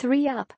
3 up.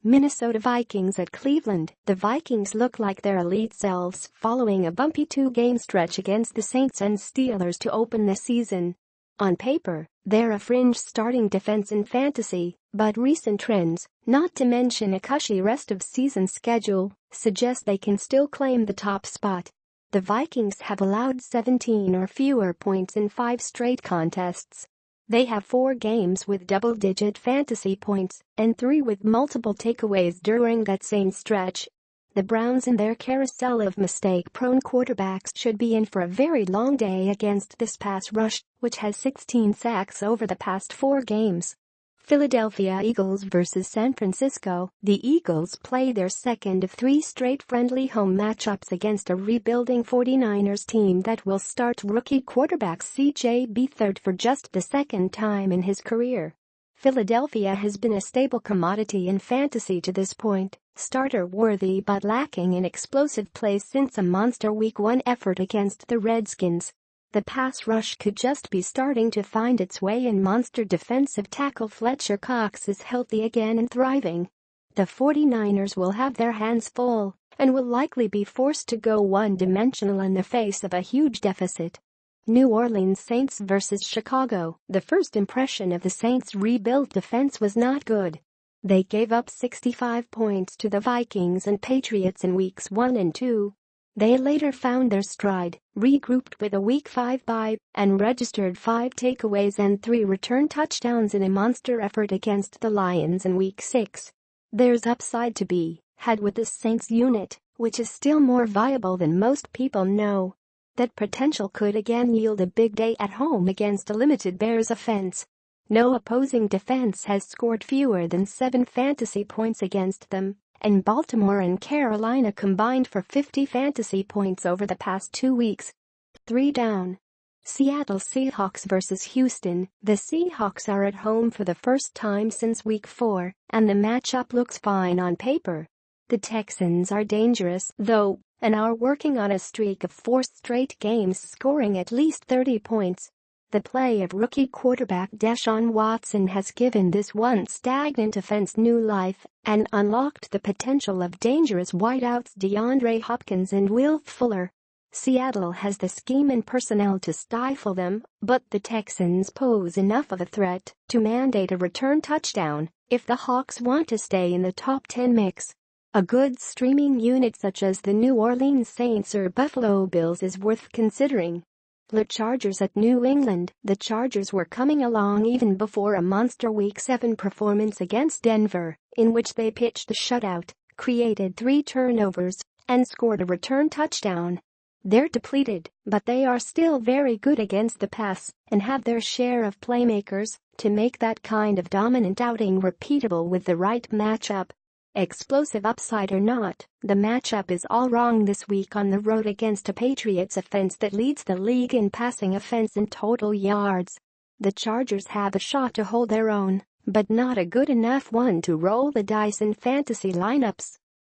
Minnesota Vikings at Cleveland. The Vikings look like their elite selves following a bumpy 2-game stretch against the Saints and Steelers to open the season. On paper, they're a fringe starting defense in fantasy, but recent trends, not to mention a cushy rest of season schedule, suggest they can still claim the top spot. The Vikings have allowed 17 or fewer points in 5 straight contests. They have 4 games with double-digit fantasy points and 3 with multiple takeaways during that same stretch. The Browns and their carousel of mistake-prone quarterbacks should be in for a very long day against this pass rush, which has 16 sacks over the past 4 games. Philadelphia Eagles vs. San Francisco. The Eagles play their second of 3 straight friendly home matchups against a rebuilding 49ers team that will start rookie quarterback C.J. Beathard for just the second time in his career. Philadelphia has been a stable commodity in fantasy to this point, starter-worthy but lacking in explosive plays since a monster Week 1 effort against the Redskins. The pass rush could just be starting to find its way, and monster defensive tackle Fletcher Cox is healthy again and thriving. The 49ers will have their hands full and will likely be forced to go one-dimensional in the face of a huge deficit. New Orleans Saints vs. Chicago. The first impression of the Saints' rebuilt defense was not good. They gave up 65 points to the Vikings and Patriots in weeks 1 and 2. They later found their stride, regrouped with a Week 5 bye, and registered 5 takeaways and 3 return touchdowns in a monster effort against the Lions in Week 6. There's upside to be had with the Saints unit, which is still more viable than most people know. That potential could again yield a big day at home against a limited Bears offense. No opposing defense has scored fewer than 7 fantasy points against them, and Baltimore and Carolina combined for 50 fantasy points over the past 2 weeks. 3 down. Seattle Seahawks vs. Houston. The Seahawks are at home for the first time since Week 4, and the matchup looks fine on paper. The Texans are dangerous, though, and are working on a streak of 4 straight games scoring at least 30 points. The play of rookie quarterback Deshaun Watson has given this once stagnant offense new life and unlocked the potential of dangerous wideouts DeAndre Hopkins and Will Fuller. Seattle has the scheme and personnel to stifle them, but the Texans pose enough of a threat to mandate a return touchdown if the Hawks want to stay in the top 10 mix. A good streaming unit such as the New Orleans Saints or Buffalo Bills is worth considering. The Chargers at New England. The Chargers were coming along even before a monster Week 7 performance against Denver, in which they pitched a shutout, created 3 turnovers, and scored a return touchdown. They're depleted, but they are still very good against the pass and have their share of playmakers to make that kind of dominant outing repeatable with the right matchup. Explosive upside or not, the matchup is all wrong this week on the road against a Patriots offense that leads the league in passing offense and total yards. The Chargers have a shot to hold their own, but not a good enough one to roll the dice in fantasy lineups.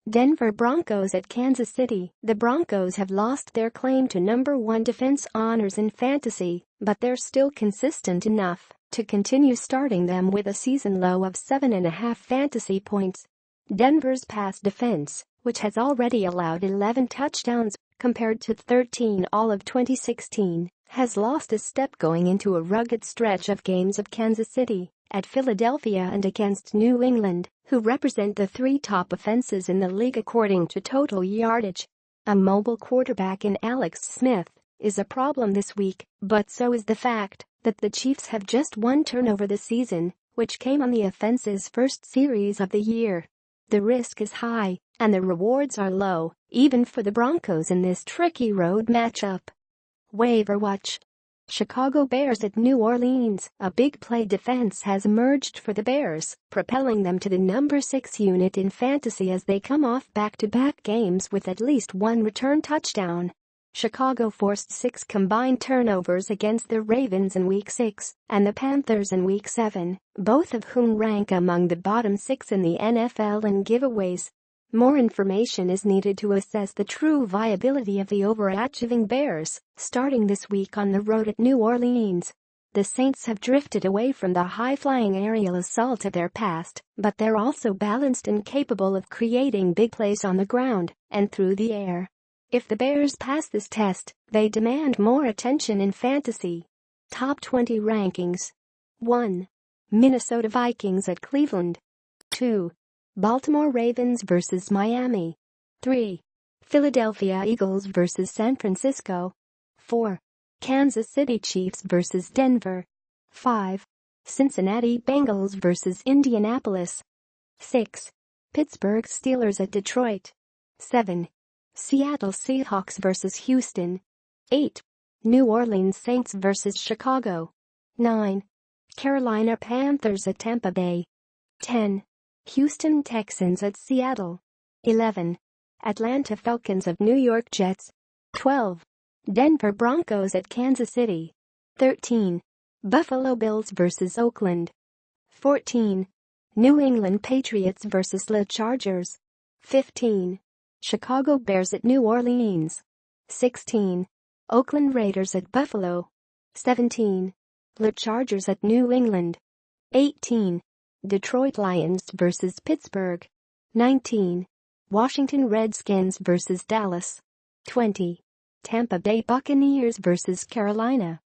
Denver Broncos at Kansas City. The Broncos have lost their claim to number 1 defense honors in fantasy, but they're still consistent enough to continue starting them with a season low of 7.5 fantasy points. Denver's pass defense, which has already allowed 11 touchdowns compared to 13 all of 2016, has lost a step going into a rugged stretch of games of Kansas City, at Philadelphia and against New England, who represent the 3 top offenses in the league according to total yardage. A mobile quarterback in Alex Smith is a problem this week, but so is the fact that the Chiefs have just 1 turnover this season, which came on the offense's first series of the year. The risk is high, and the rewards are low, even for the Broncos in this tricky road matchup. Waiver watch. Chicago Bears at New Orleans. A big play defense has emerged for the Bears, propelling them to the number 6 unit in fantasy as they come off back-to-back games with at least 1 return touchdown. Chicago forced 6 combined turnovers against the Ravens in Week 6 and the Panthers in Week 7, both of whom rank among the bottom 6 in the NFL in giveaways. More information is needed to assess the true viability of the overachieving Bears, starting this week on the road at New Orleans. The Saints have drifted away from the high-flying aerial assault of their past, but they're also balanced and capable of creating big plays on the ground and through the air. If the Bears pass this test, they demand more attention in fantasy. Top 20 rankings. 1. Minnesota Vikings at Cleveland. 2. Baltimore Ravens vs. Miami. 3. Philadelphia Eagles vs. San Francisco. 4. Kansas City Chiefs vs. Denver. 5. Cincinnati Bengals vs. Indianapolis. 6. Pittsburgh Steelers at Detroit. 7. Seattle Seahawks vs. Houston. 8. New Orleans Saints vs. Chicago. 9. Carolina Panthers at Tampa Bay. 10. Houston Texans at Seattle. 11. Atlanta Falcons of New York Jets. 12. Denver Broncos at Kansas City. 13. Buffalo Bills vs. Oakland. 14. New England Patriots vs. the Chargers. 15. Chicago Bears at New Orleans. 16. Oakland Raiders at Buffalo. 17. The Chargers at New England. 18. Detroit Lions vs. Pittsburgh. 19. Washington Redskins vs. Dallas. 20. Tampa Bay Buccaneers vs. Carolina.